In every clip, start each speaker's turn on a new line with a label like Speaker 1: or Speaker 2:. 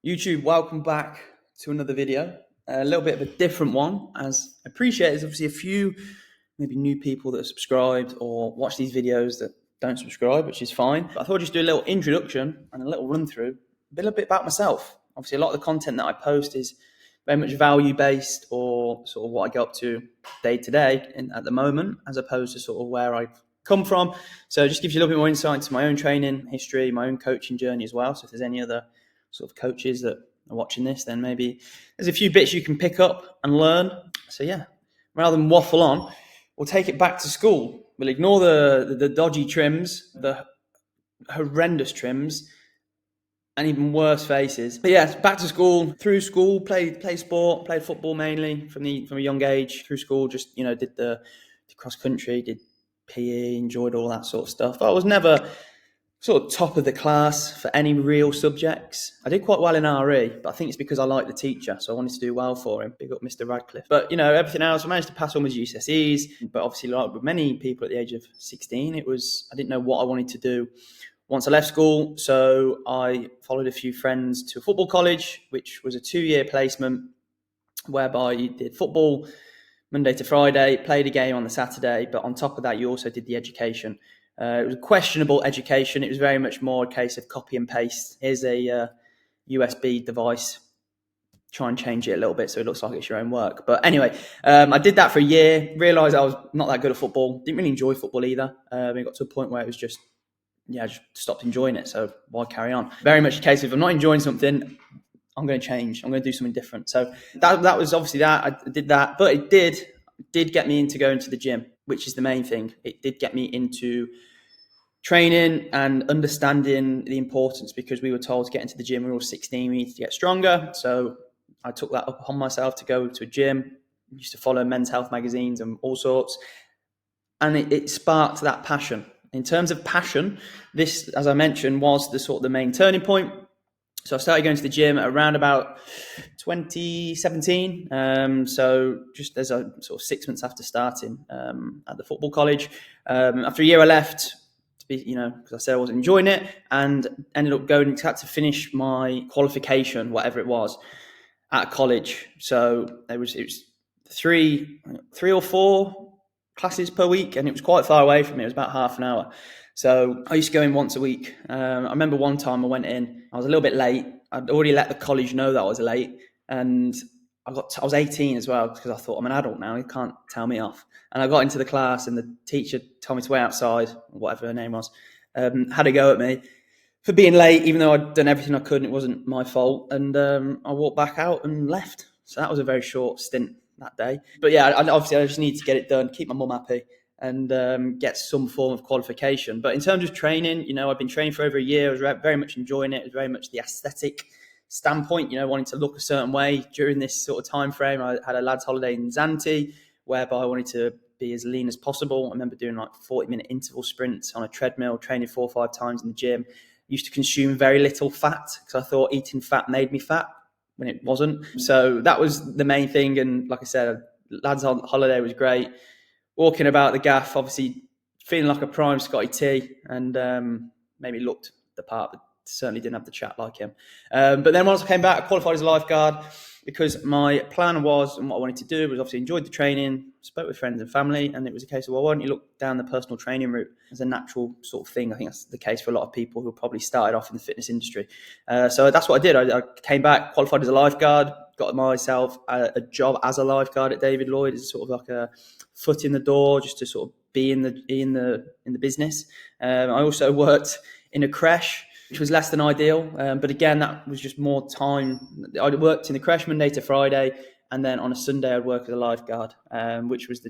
Speaker 1: YouTube, welcome back to another video. A little bit of a different one, as I appreciate there's obviously a few maybe new people that are subscribed or watch these videos that don't subscribe, which is fine. But I thought I'd just do a little introduction and a little run through, a little bit about myself. Obviously, a lot of the content that I post is very much value-based or sort of what I get up to day to day at the moment, as opposed to sort of where I've come from. So it just gives you a little bit more insight into my own training history, my own coaching journey as well. So if there's any other sort of coaches that are watching this, then maybe there's a few bits you can pick up and learn. So yeah, rather than waffle on, we'll take it back to school. We'll ignore the dodgy trims, the horrendous trims, and even worse faces. But yeah, back to school. Through school, played sport, played football mainly from a young age. Through school, just did the cross country, did PE, enjoyed all that sort of stuff. I was never sort of top of the class for any real subjects. I did quite well in RE, but I think it's because I liked the teacher, so I wanted to do well for him. Big up Mr. Radcliffe. But everything else, I managed to pass all my GCSEs. But obviously, like with many people at the age of 16, I didn't know what I wanted to do once I left school. So I followed a few friends to a football college, which was a 2-year placement whereby you did football Monday to Friday, played a game on the Saturday, but on top of that, you also did the education. It was a questionable education. It was very much more a case of copy and paste. Here's a USB device. Try and change it a little bit so it looks like it's your own work. But anyway, I did that for a year, realised I was not that good at football. Didn't really enjoy football either. It got to a point where it was just stopped enjoying it. So why carry on? Very much a case of if I'm not enjoying something, I'm going to change. I'm going to do something different. So that was obviously that. I did that. But it did get me into going to the gym, which is the main thing. It did get me into training and understanding the importance, because we were told to get into the gym when we were 16, we needed to get stronger. So I took that up upon myself to go to a gym. I used to follow Men's Health magazines and all sorts. And it sparked that passion. In terms of passion, this, as I mentioned, was the main turning point. So I started going to the gym around about 2017. So just as a sort of 6 months after starting at the football college. After a year, I left because I said I wasn't enjoying it, and ended up had to finish my qualification, whatever it was, at college. So it was 3 or 4 classes per week, and it was quite far away from me. It was about half an hour. So I used to go in once a week. I remember one time I went in, I was a little bit late. I'd already let the college know that I was late, and I was 18 as well, because I thought, I'm an adult now, you can't tell me off. And I got into the class, and the teacher told me to wait outside, whatever her name was, had a go at me for being late, even though I'd done everything I could and it wasn't my fault. And I walked back out and left. So that was a very short stint that day. But yeah, obviously I just need to get it done, keep my mum happy, and get some form of qualification. But in terms of training, I've been training for over a year. I was very much enjoying it. It was very much the aesthetic standpoint, wanting to look a certain way. During this sort of time frame, I had a lads holiday in Zante, whereby I wanted to be as lean as possible. I remember doing like 40-minute interval sprints on a treadmill, training 4 or 5 times in the gym. Used to consume very little fat, because I thought eating fat made me fat when it wasn't. So that was the main thing. And like I said, lads holiday was great. Walking about the gaff, obviously feeling like a prime Scotty T, and maybe looked the part, but certainly didn't have the chat like him. But then once I came back, I qualified as a lifeguard, because my plan was, and what I wanted to do was, obviously enjoyed the training, spoke with friends and family, and it was a case of, well, why don't you look down the personal training route as a natural sort of thing? I think that's the case for a lot of people who probably started off in the fitness industry. So that's what I did. I came back, qualified as a lifeguard, got myself a job as a lifeguard at David Lloyd, as sort of like a foot in the door, just to sort of be in the business. I also worked in a creche, which was less than ideal. But again, that was just more time. I worked in the creche Monday to Friday, and then on a Sunday I'd work as a lifeguard, which was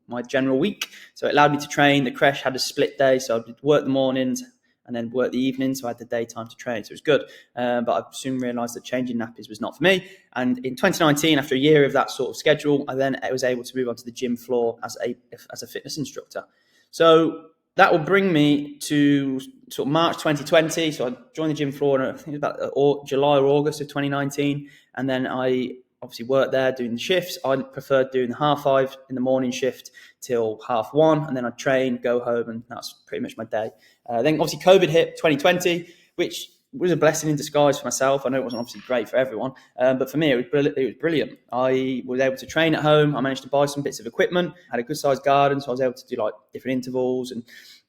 Speaker 1: my general week. So it allowed me to train. The creche had a split day, so I'd work the mornings and then work the evenings, so I had the daytime to train. So it was good. But I soon realised that changing nappies was not for me. And in 2019, after a year of that sort of schedule, I was able to move onto the gym floor as a fitness instructor. So that will bring me to sort of March 2020. So I joined the gym floor in, I think it was about July or August of 2019. And then I obviously worked there doing the shifts. I preferred doing the 5:30 in the morning shift till 1:30, and then I'd train, go home, and that's pretty much my day. Then obviously COVID hit 2020, which was a blessing in disguise for myself. I know it wasn't obviously great for everyone, but for me, it was brilliant. I was able to train at home. I managed to buy some bits of equipment, had a good sized garden, so I was able to do like different intervals. And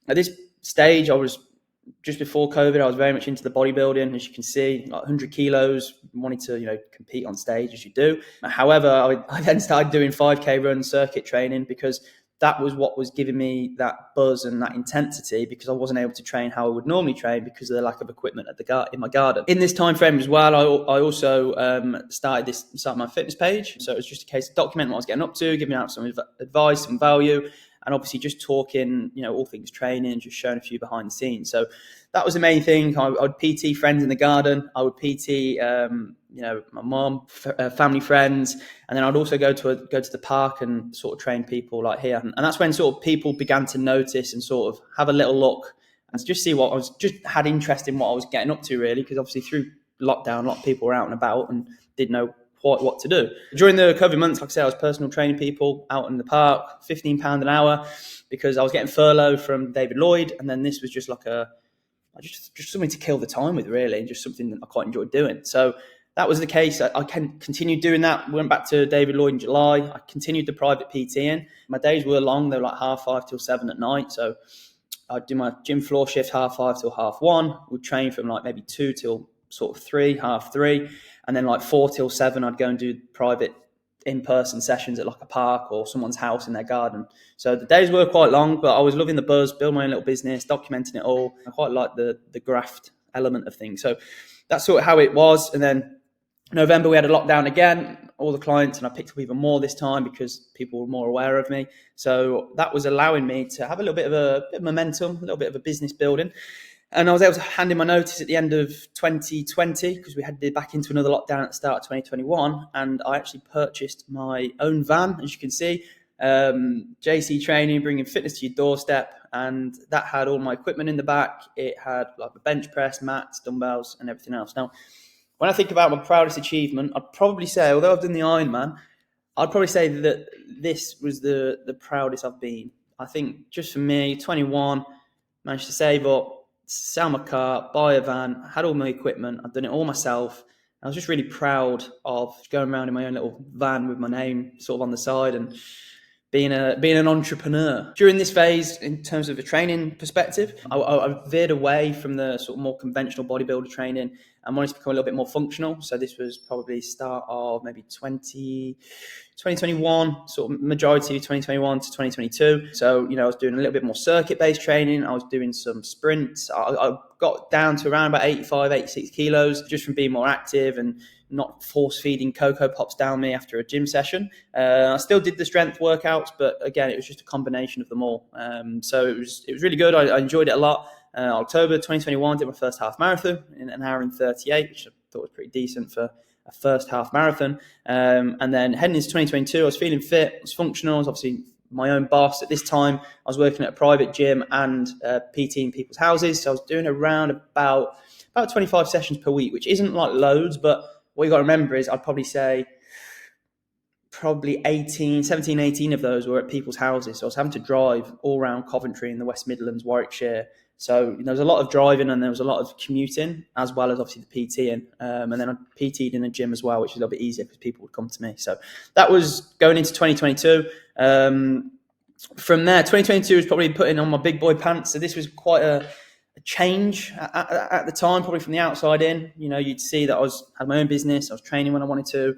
Speaker 1: at this stage, I was just before COVID, I was very much into the bodybuilding, as you can see, like 100 kilos, wanted to, compete on stage as you do. However, I then started doing 5K run circuit training because that was what was giving me that buzz and that intensity, because I wasn't able to train how I would normally train because of the lack of equipment in my garden. In this time frame as well, I also started my fitness page. So it was just a case of documenting what I was getting up to, giving out some advice, some value, and obviously just talking, all things training, just showing a few behind the scenes. So that was the main thing. I would PT friends in the garden. I would PT, my mom, family friends, and then I'd also go to the park and sort of train people like here. And that's when sort of people began to notice and sort of have a little look and just see what I was, just had interest in what I was getting up to, really, because obviously through lockdown, a lot of people were out and about and didn't know quite what to do. During the COVID months, like I said, I was personal training people out in the park, £15 an hour, because I was getting furlough from David Lloyd, and then this was just like just something to kill the time with, really, and just something that I quite enjoyed doing. So that was the case. I continued doing that. Went back to David Lloyd in July. I continued the private PTing. My days were long. They were like 5:30 till 7 at night. So I'd do my gym floor shift 5:30 till 1:30. We'd train from like maybe 2 till sort of 3, 3:30. And then like 4 till 7, I'd go and do private in-person sessions at like a park or someone's house in their garden. So the days were quite long, but I was loving the buzz, build my own little business, documenting it all. I quite like the graft element of things. So that's sort of how it was. And then November, we had a lockdown again, all the clients, and I picked up even more this time because people were more aware of me. So that was allowing me to have a little bit of momentum, a little bit of a business building. And I was able to hand in my notice at the end of 2020 because we had to be back into another lockdown at the start of 2021. And I actually purchased my own van, as you can see, JC Training, bringing fitness to your doorstep. And that had all my equipment in the back. It had like a bench press, mats, dumbbells, and everything else. Now, when I think about my proudest achievement, I'd probably say, although I've done the Ironman, I'd probably say that this was the proudest I've been. I think just for me, 21, managed to save up, sell my car, buy a van, had all my equipment. I've done it all myself. I was just really proud of going around in my own little van with my name sort of on the side and being an entrepreneur. During this phase, in terms of a training perspective, I veered away from the sort of more conventional bodybuilder training and wanted to become a little bit more functional. So this was probably start of maybe 2021, sort of majority of 2021 to 2022. So, I was doing a little bit more circuit-based training. I was doing some sprints. I got down to around about 85, 86 kilos just from being more active and not force-feeding Cocoa Pops down me after a gym session. I still did the strength workouts, but again, it was just a combination of them all. So it was really good. I enjoyed it a lot. October 2021, did my first half marathon in an hour and 38, which I thought was pretty decent for a first half marathon. And then heading into 2022, I was feeling fit, I was functional, I was obviously my own boss. At this time, I was working at a private gym and PTing people's houses. So I was doing around about 25 sessions per week, which isn't like loads, but what you got to remember is I'd probably say 17, 18 of those were at people's houses. So I was having to drive all around Coventry in the West Midlands, Warwickshire. So there was a lot of driving and there was a lot of commuting, as well as obviously the PTing. And then I PT'd in a gym as well, which was a little bit easier because people would come to me. So that was going into 2022. From there, 2022 was probably putting on my big boy pants. So this was quite a change at the time, probably from the outside in. You'd see that I had my own business. I was training when I wanted to.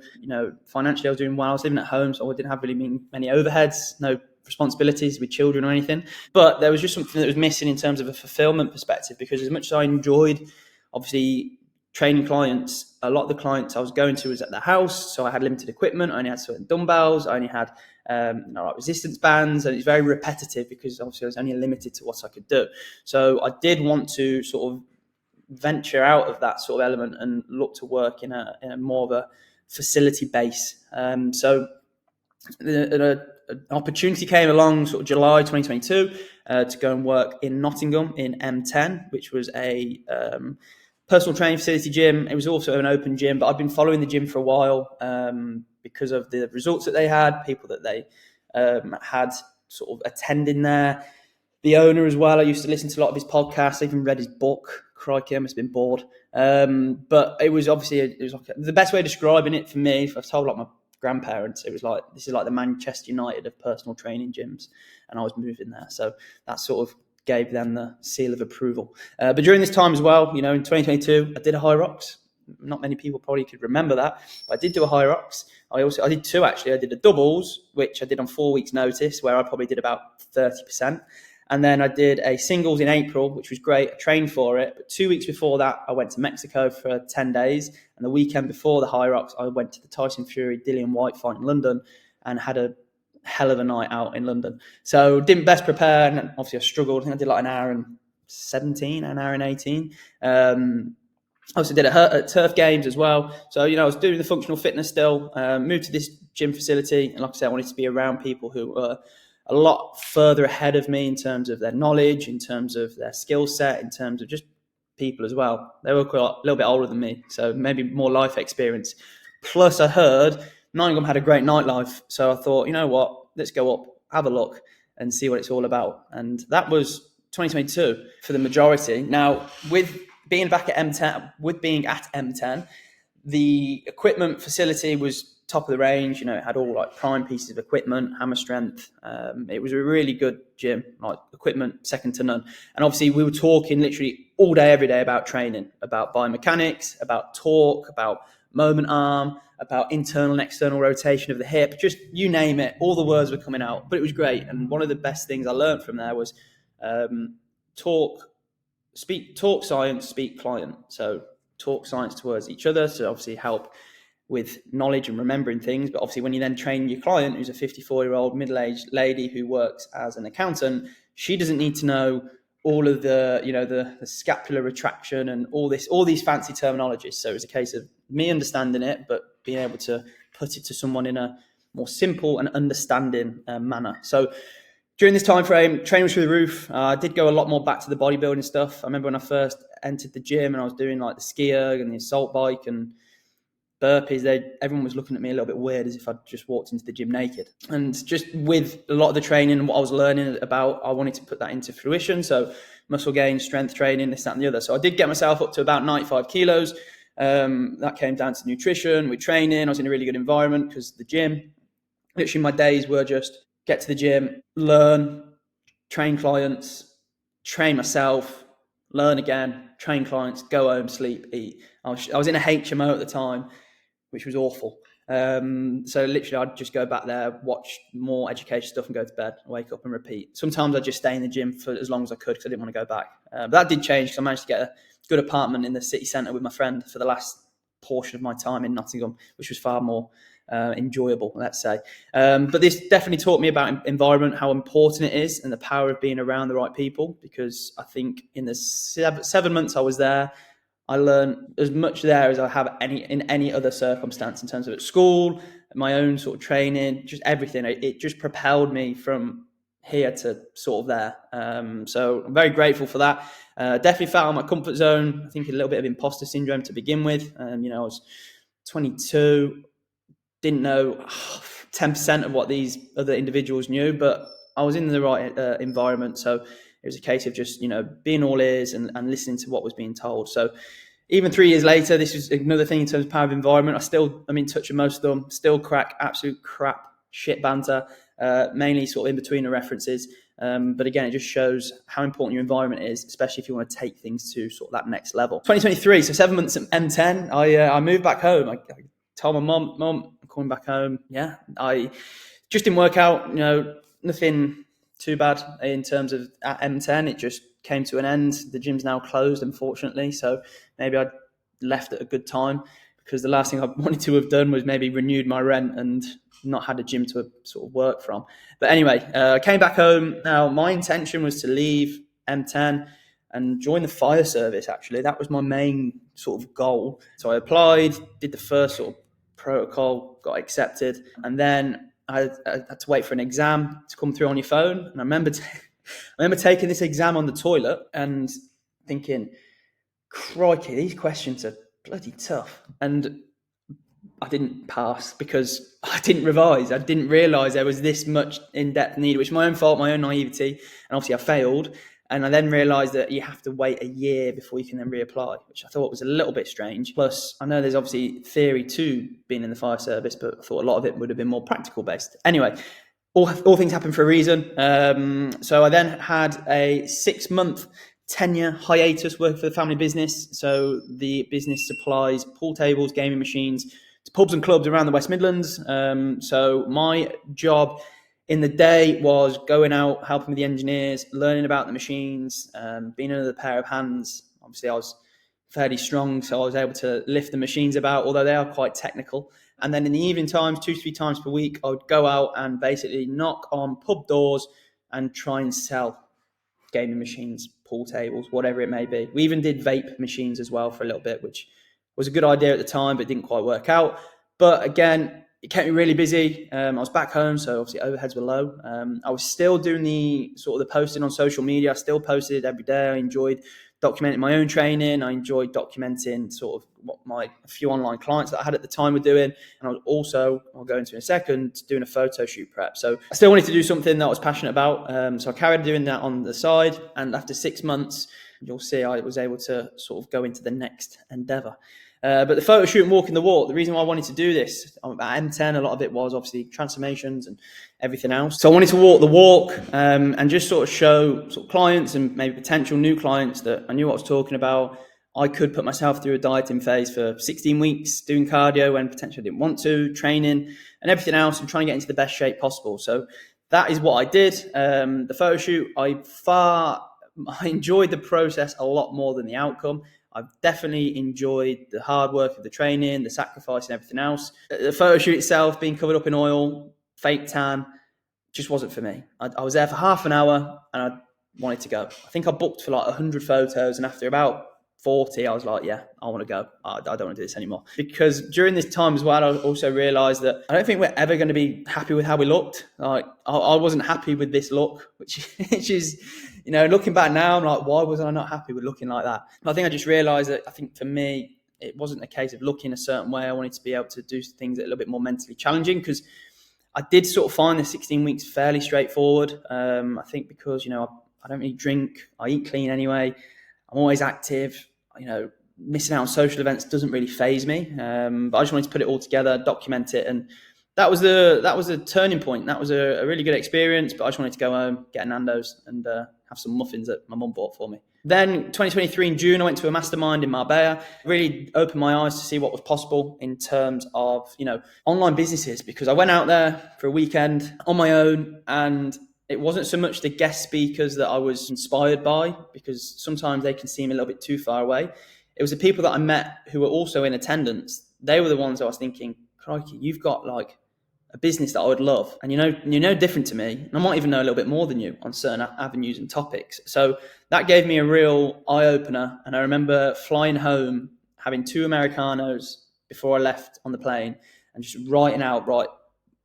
Speaker 1: Financially, I was doing well. I was living at home, so I didn't have really many overheads, no responsibilities with children or anything. But there was just something that was missing in terms of a fulfillment perspective, because as much as I enjoyed, obviously, training clients, a lot of the clients I was going to was at the house, so I had limited equipment. I only had certain dumbbells. I only had like resistance bands, and it's very repetitive because obviously I was only limited to what I could do. So I did want to sort of venture out of that sort of element and look to work in a more of a facility base. So an opportunity came along sort of July 2022 to go and work in Nottingham in M10, which was a personal training facility gym. It was also an open gym, but I'd been following the gym for a while because of the results that they had, people that they had sort of attending there. The owner as well, I used to listen to a lot of his podcasts. I even read his book crikey, I must have been bored. But it was obviously, the best way of describing it for me, if I've told like my grandparents, it was like, this is like the Manchester United of personal training gyms, and I was moving there. So that sort of gave them the seal of approval. But during this time as well, in 2022, I did a Hyrox. Not many people probably could remember that, but I did do a Hyrox. I did two actually. I did a doubles, which I did on 4 weeks' notice, where I probably did about 30%. And then I did a singles in April, which was great. I trained for it. But 2 weeks before that, I went to Mexico for 10 days. And the weekend before the Hyrox, I went to the Tyson Fury Dillian Whyte fight in London and had a hell of a night out in London. So didn't best prepare. And obviously I struggled. I think I did like an hour and 17, an hour and 18. I also did at Turf Games as well. So, I was doing the functional fitness still, moved to this gym facility. And like I said, I wanted to be around people who were a lot further ahead of me in terms of their knowledge, in terms of their skill set, in terms of just people as well. They were a little bit older than me, so maybe more life experience. Plus, I heard Nottingham had a great nightlife. So I thought, you know what, let's go up, have a look and see what it's all about. And that was 2022 for the majority. Now, with being back at M10, the equipment facility was top of the range. It had all like prime pieces of equipment, hammer strength. It was a really good gym, like equipment second to none. And obviously we were talking literally all day, every day about training, about biomechanics, about torque, about moment arm, about internal and external rotation of the hip, just you name it, all the words were coming out, but it was great. And one of the best things I learned from there was talk science, speak client. So talk science towards each other. So obviously help with knowledge and remembering things. But obviously when you then train your client, who's a 54-year-old middle-aged lady who works as an accountant, she doesn't need to know all of the, the scapular retraction and all these fancy terminologies. So it's a case of me understanding it, but being able to put it to someone in a more simple and understanding manner. So during this time frame, training was through the roof. I did go a lot more back to the bodybuilding stuff. I remember when I first entered the gym and I was doing like the ski erg and the assault bike and burpees, everyone was looking at me a little bit weird, as if I'd just walked into the gym naked. And just with a lot of the training and what I was learning about, I wanted to put that into fruition. So muscle gain, strength training, this, that, and the other. So I did get myself up to about 95 kilos. That came down to nutrition, with training. I was in a really good environment because the gym, literally my days were just get to the gym, learn, train clients, train myself, learn again, train clients, go home, sleep, eat. I was in a HMO at the time, which was awful. So literally I'd just go back there, watch more education stuff and go to bed, wake up and repeat. Sometimes I'd just stay in the gym for as long as I could because I didn't want to go back. But that did change because I managed to get a good apartment in the city centre with my friend for the last portion of my time in Nottingham, which was far more enjoyable, let's say. But this definitely taught me about environment, how important it is, and the power of being around the right people. Because I think in the 7 months I was there, I learned as much there as I have in any other circumstance in terms of at school, my own sort of training, just everything. It just propelled me from here to sort of there. So I'm very grateful for that. Definitely felt out of my comfort zone. I think a little bit of imposter syndrome to begin with. I was 22, didn't know 10% of what these other individuals knew, but I was in the right environment. So it was a case of just, being all ears and listening to what was being told. So even 3 years later, this is another thing in terms of power of environment. I'm in touch with most of them, still crack absolute crap, shit banter, mainly sort of in between the references. But again, it just shows how important your environment is, especially if you want to take things to sort of that next level. 2023, so 7 months at M10, I moved back home. I told my mum, I'm coming back home. Yeah, I just didn't work out, nothing too bad in terms of at M10. It just came to an end. The gym's now closed, unfortunately. So maybe I left at a good time, because the last thing I wanted to have done was maybe renewed my rent and not had a gym to sort of work from. But anyway, I came back home. Now, my intention was to leave M10 and join the fire service, actually. That was my main sort of goal. So I applied, did the first sort of protocol, got accepted, and then I had to wait for an exam to come through on your phone. And I remember taking this exam on the toilet and thinking, crikey, these questions are bloody tough. And I didn't pass because I didn't revise. I didn't realise there was this much in-depth need, which is my own fault, my own naivety. And obviously I failed. And I then realised that you have to wait a year before you can then reapply, which I thought was a little bit strange. Plus, I know there's obviously theory to being in the fire service, but I thought a lot of it would have been more practical based. Anyway, all things happen for a reason. So I then had a 6-month tenure hiatus working for the family business. So the business supplies pool tables, gaming machines to pubs and clubs around the West Midlands. So my job in the day was going out, helping with the engineers, learning about the machines, being another pair of hands. Obviously, I was fairly strong, so I was able to lift the machines about, although they are quite technical. And then in the evening times, 2-3 times per week, I would go out and basically knock on pub doors and try and sell gaming machines, pool tables, whatever it may be. We even did vape machines as well for a little bit, which was a good idea at the time, but didn't quite work out. But again, it kept me really busy. I was back home, so obviously overheads were low. I was still doing the posting on social media. I still posted every day. I enjoyed documenting my own training. I enjoyed documenting sort of what a few online clients that I had at the time were doing. And I was also, I'll go into in a second, doing a photo shoot prep. So I still wanted to do something that I was passionate about. So I carried doing that on the side. And after 6 months, you'll see I was able to sort of go into the next endeavor. But the photo shoot and walking the walk, the reason why I wanted to do this, at M10, a lot of it was obviously transformations and everything else. So I wanted to walk the walk and just sort of show sort of clients and maybe potential new clients that I knew what I was talking about. I could put myself through a dieting phase for 16 weeks, doing cardio when potentially I didn't want to, training and everything else, and trying to get into the best shape possible. So that is what I did. The photo shoot, I enjoyed the process a lot more than the outcome. I've definitely enjoyed the hard work of the training, the sacrifice and everything else. The photo shoot itself, being covered up in oil, fake tan, just wasn't for me. I was there for half an hour and I wanted to go. I think I booked for like 100 photos, and after about 40, I was like, yeah, I want to go. I don't want to do this anymore. Because during this time as well, I also realised that I don't think we're ever going to be happy with how we looked. Like I wasn't happy with this look, which is, you know, looking back now, I'm like, why was I not happy with looking like that? I think I just realised that I think for me, it wasn't a case of looking a certain way. I wanted to be able to do things that are a little bit more mentally challenging, because I did sort of find the 16 weeks fairly straightforward. I think because, you know, I don't really drink. I eat clean anyway. I'm always active. You know, missing out on social events doesn't really faze me. But I just wanted to put it all together, document it, and that was a turning point. That was a really good experience. But I just wanted to go home, get a Nando's, and have some muffins that my mum bought for me. Then 2023 in June, I went to a mastermind in Marbella. Really opened my eyes to see what was possible in terms of, you know, online businesses, because I went out there for a weekend on my own, and it wasn't so much the guest speakers that I was inspired by, because sometimes they can seem a little bit too far away. It was the people that I met who were also in attendance. They were the ones I was thinking, crikey, you've got like a business that I would love. And you're no different to me. And I might even know a little bit more than you on certain avenues and topics. So that gave me a real eye-opener. And I remember flying home, having 2 Americanos before I left on the plane, and just writing out, right,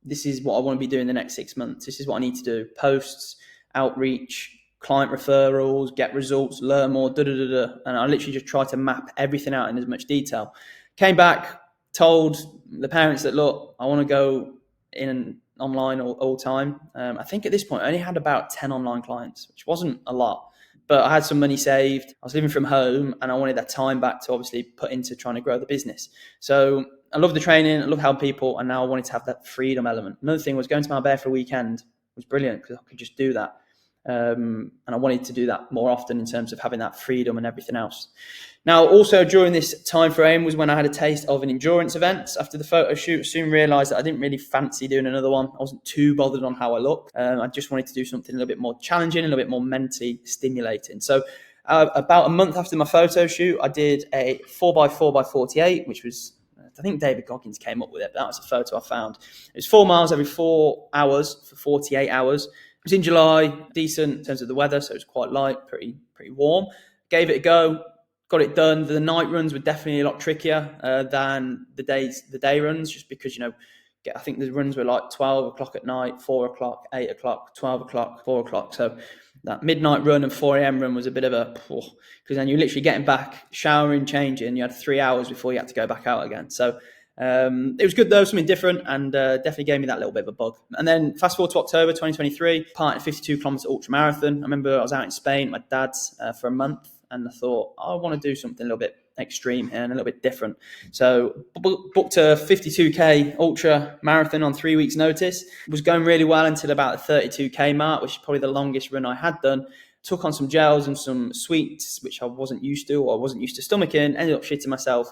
Speaker 1: this is what I want to be doing the next 6 months. This is what I need to do. Posts, outreach, client referrals, get results, learn more, And I literally just tried to map everything out in as much detail. Came back, told the parents that, look, I want to go in and online all time. I think at this point I only had about 10 online clients, which wasn't a lot, but I had some money saved. I was living from home and I wanted that time back to obviously put into trying to grow the business. So I love the training, I love helping people, and now I wanted to have that freedom element. Another thing was going to Marbella for a weekend was brilliant because I could just do that. And I wanted to do that more often in terms of having that freedom and everything else. Now, also during this time frame was when I had a taste of an endurance event. After the photo shoot, soon realised that I didn't really fancy doing another one. I wasn't too bothered on how I looked. I just wanted to do something a little bit more challenging, a little bit more mentally stimulating. So about a month after my photo shoot, I did a 4x4x48, which was, I think David Goggins came up with it, but that was a photo I found. It was 4 miles every 4 hours for 48 hours. It was in July, decent in terms of the weather, so it was quite light, pretty warm. Gave it a go, got it done. The night runs were definitely a lot trickier than the day runs, just because, you know, I think the runs were like 12 o'clock at night, 4 o'clock, 8 o'clock, 12 o'clock, 4 o'clock. So that midnight run and 4 a.m. run was a bit of a, because then you're literally getting back, showering, changing. You had 3 hours before you had to go back out again. So It was good though, something different, and definitely gave me that little bit of a bug. And then fast forward to October 2023, part in a 52 kilometer ultra marathon. I remember I was out in Spain, my dad's, for a month, and I thought, I want to do something a little bit extreme here and a little bit different. So booked a 52k ultra marathon on 3 weeks notice. It was going really well until about the 32k mark, which is probably the longest run I had done. Took on some gels and some sweets, which I wasn't used to, or I wasn't used to stomaching. Ended up shitting myself,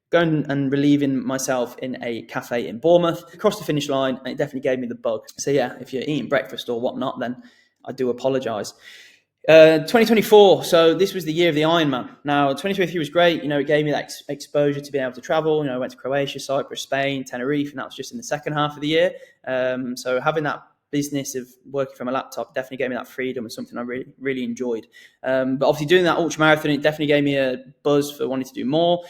Speaker 1: going and relieving myself in a cafe in Bournemouth. Across the finish line, and it definitely gave me the bug. So yeah, if you're eating breakfast or whatnot, then I do apologise. 2024, so this was the year of the Ironman. Now, 2023 was great. It gave me that exposure to being able to travel. I went to Croatia, Cyprus, Spain, Tenerife, and that was just in the second half of the year. So having that business of working from a laptop definitely gave me that freedom and something I really, really enjoyed. But obviously doing that ultra marathon, it definitely gave me a buzz for wanting to do more.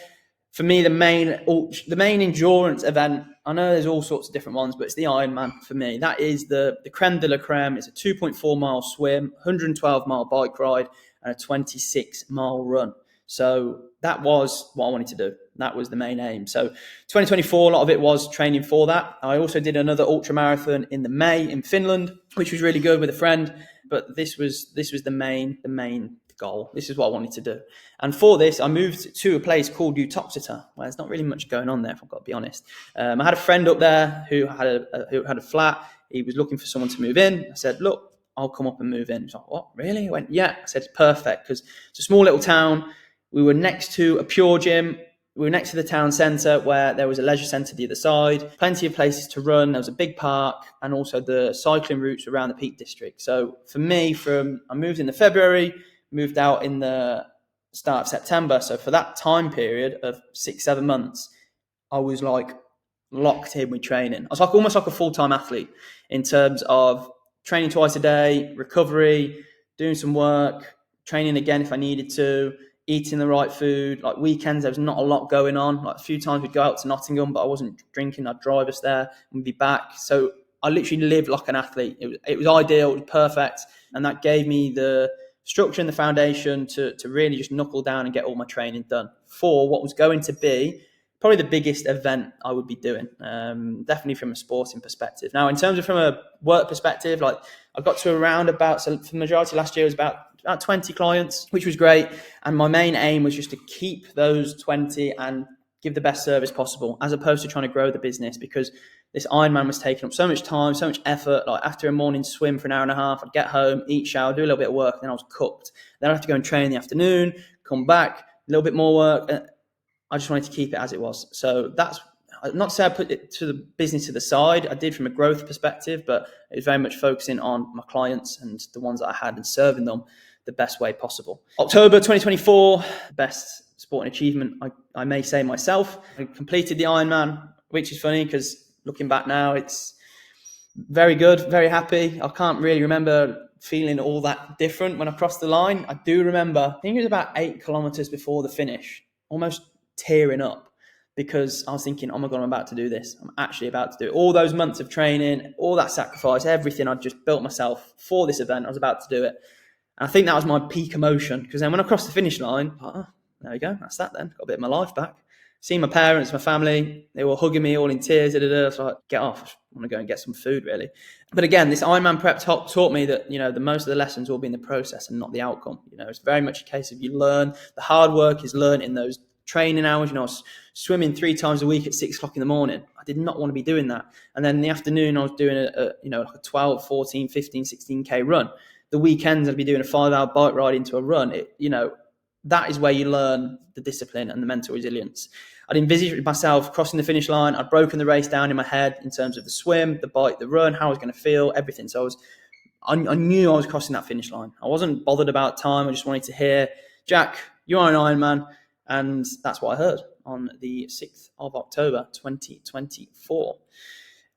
Speaker 1: For me, the main endurance event, I know there's all sorts of different ones, but it's the Ironman for me. That is the creme de la creme. It's a 2.4 mile swim, 112 mile bike ride, and a 26 mile run. So that was what I wanted to do. That was the main aim. So 2024, a lot of it was training for that. I also did another ultra marathon in the May in Finland, which was really good with a friend. But this was the main goal. This is what I wanted to do. And for this, I moved to a place called Uttoxeter, where there's not really much going on there, if I've got to be honest. I had a friend up there who had a flat. He was looking for someone to move in. I said, look, I'll come up and move in. He's like, what, really? I went, yeah. I said, it's perfect, because it's a small little town. We were next to a Pure Gym. We were next to the town centre, where there was a leisure centre the other side, plenty of places to run. There was a big park, and also the cycling routes around the Peak District. So for me, I moved in the February, moved out in the start of September. So for that time period of 6-7 months, I was like locked in with training. I was like almost like a full-time athlete in terms of training twice a day, recovery, doing some work, training again if I needed to, eating the right food. Like weekends, there was not a lot going on. Like a few times we'd go out to Nottingham, but I wasn't drinking. I'd drive us there and we'd be back. So I literally lived like an athlete. It was ideal. It was perfect. And that gave me the structure and the foundation to really just knuckle down and get all my training done for what was going to be probably the biggest event I would be doing, definitely from a sporting perspective. Now, in terms of from a work perspective, like I got to around about, so for the majority last year was about 20 clients, which was great. And my main aim was just to keep those 20 and give the best service possible, as opposed to trying to grow the business, because this Ironman was taking up so much time, so much effort. Like after a morning swim for an hour and a half, I'd get home, eat, shower, do a little bit of work, and then I was cooked. Then I'd have to go and train in the afternoon, come back, a little bit more work. I just wanted to keep it as it was. So that's not to say I put it to the business to the side. I did from a growth perspective, but it was very much focusing on my clients and the ones that I had and serving them the best way possible. October 2024, best sporting achievement I may say myself. I completed the Ironman, which is funny because looking back now, it's very good, very happy. I can't really remember feeling all that different when I crossed the line. I do remember, I think it was about 8 kilometers before the finish, almost tearing up, because I was thinking, oh my God, I'm about to do this. I'm actually about to do it. All those months of training, all that sacrifice, everything I'd just built myself for this event, I was about to do it. And I think that was my peak emotion, because then when I crossed the finish line, there we go, that's that then. Got a bit of my life back. Seeing my parents, my family, they were hugging me all in tears. So I get off. I want to go and get some food, really. But again, this Ironman prep taught me that, the most of the lessons will be in the process and not the outcome. It's very much a case of you learn. The hard work is learned in those training hours. I was swimming 3 times a week at 6 o'clock in the morning. I did not want to be doing that. And then in the afternoon, I was doing like a 12, 14, 15, 16K run. The weekends, I'd be doing a 5-hour bike ride into a run. That is where you learn the discipline and the mental resilience. I'd envisaged myself crossing the finish line. I'd broken the race down in my head in terms of the swim, the bike, the run, how I was going to feel, everything. So I knew I was crossing that finish line. I wasn't bothered about time. I just wanted to hear, Jack, you're an Ironman. And that's what I heard on the 6th of October, 2024.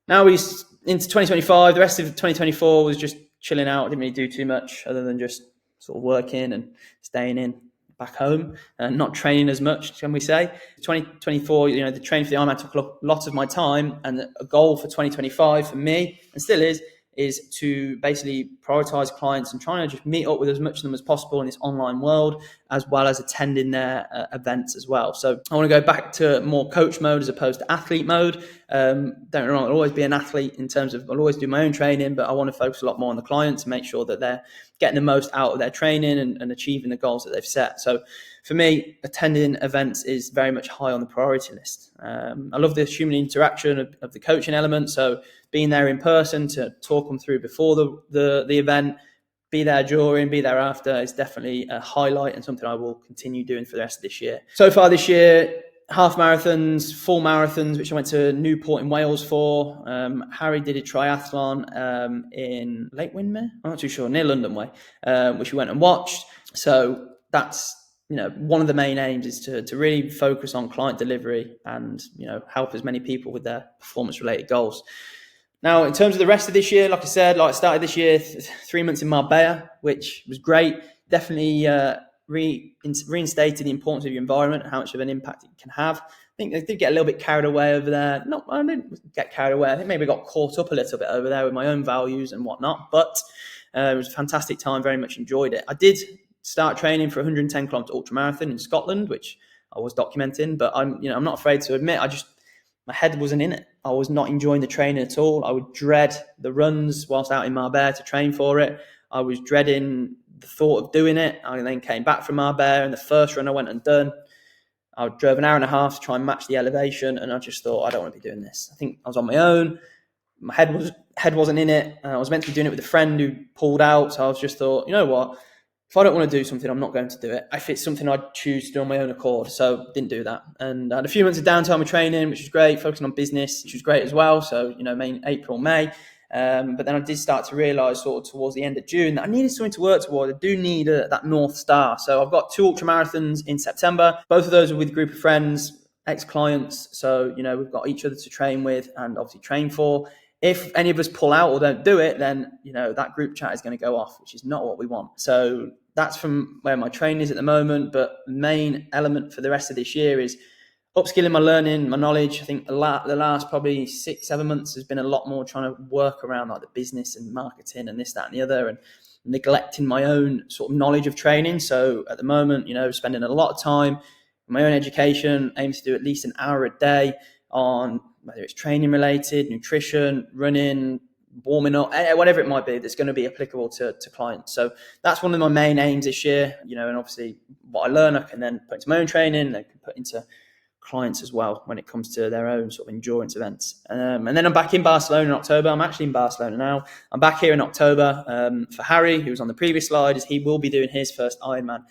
Speaker 1: Now we're into 2025. The rest of 2024 was just chilling out. I didn't really do too much other than just sort of working and staying in back home and not training as much, can we say. 2024, the training for the Ironman took a lot of my time, and a goal for 2025 for me, and still is to basically prioritize clients and trying to just meet up with as much of them as possible in this online world as well as attending their events as well. So I want to go back to more coach mode as opposed to athlete mode. Don't get me wrong, I'll always be an athlete in terms of I'll always do my own training, but I want to focus a lot more on the clients and make sure that they're getting the most out of their training and achieving the goals that they've set. So for me, attending events is very much high on the priority list. I love the human interaction of the coaching element. So being there in person to talk them through before the event, be there during, be there after is definitely a highlight and something I will continue doing for the rest of this year. So far this year, half marathons, full marathons, which I went to Newport in Wales for. Harry did a triathlon in Lake Windermere, I'm not too sure, near London Way, which we went and watched. So that's, one of the main aims is to really focus on client delivery and, help as many people with their performance related goals. Now, in terms of the rest of this year, like I said, I started this year 3 months in Marbella, which was great. Definitely reinstated the importance of your environment and how much of an impact it can have. I think I did get a little bit carried away over there. I didn't get carried away. I think maybe I got caught up a little bit over there with my own values and whatnot. But it was a fantastic time. Very much enjoyed it. I did start training for a 110 kilometre ultramarathon in Scotland, which I was documenting. But I'm not afraid to admit, my head wasn't in it. I was not enjoying the training at all. I would dread the runs whilst out in Marbella to train for it. I was dreading the thought of doing it. I then came back from Marbella, and the first run I went and done, I drove an hour and a half to try and match the elevation, and I just thought, I don't want to be doing this. I think I was on my own. My head wasn't in it. I was meant to be doing it with a friend who pulled out, so I was just thought, you know what? If I don't want to do something, I'm not going to do it. If it's something I'd choose to do on my own accord, so didn't do that. And I had a few months of downtime with training, which was great, focusing on business, which was great as well. So, April, May. But then I did start to realise sort of towards the end of June that I needed something to work toward. I do need that North Star. So I've got 2 ultramarathons in September. Both of those are with a group of friends, ex-clients. So, we've got each other to train with and obviously train for. If any of us pull out or don't do it, then, that group chat is going to go off, which is not what we want. So that's from where my training is at the moment. But the main element for the rest of this year is upskilling my learning, my knowledge. I think the last probably 6-7 months has been a lot more trying to work around like the business and marketing and this, that, and the other, and neglecting my own sort of knowledge of training. So at the moment, spending a lot of time in my own education, aiming to do at least an hour a day on whether it's training related, nutrition, running, warming up, whatever it might be that's going to be applicable to clients. So that's one of my main aims this year, and obviously what I learn, I can then put into my own training, and I can put into clients as well when it comes to their own sort of endurance events. And then I'm back in Barcelona in October. I'm actually in Barcelona now. I'm back here in October for Harry, who was on the previous slide, as he will be doing his first Ironman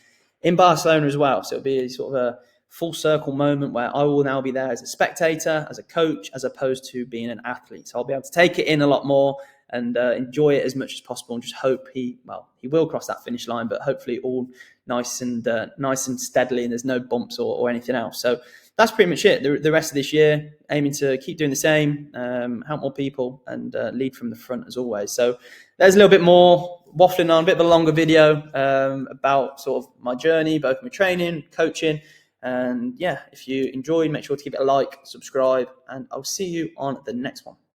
Speaker 1: in Barcelona as well. So it'll be sort of a full circle moment where I will now be there as a spectator, as a coach, as opposed to being an athlete. So I'll be able to take it in a lot more and enjoy it as much as possible, and just hope he will cross that finish line, but hopefully all nice and steadily, and there's no bumps or anything else. So that's pretty much it. The rest of this year, aiming to keep doing the same, help more people, and lead from the front as always. So there's a little bit more waffling on, a bit of a longer video about sort of my journey, both my training, coaching. And yeah, if you enjoyed, make sure to give it a like, subscribe, and I'll see you on the next one.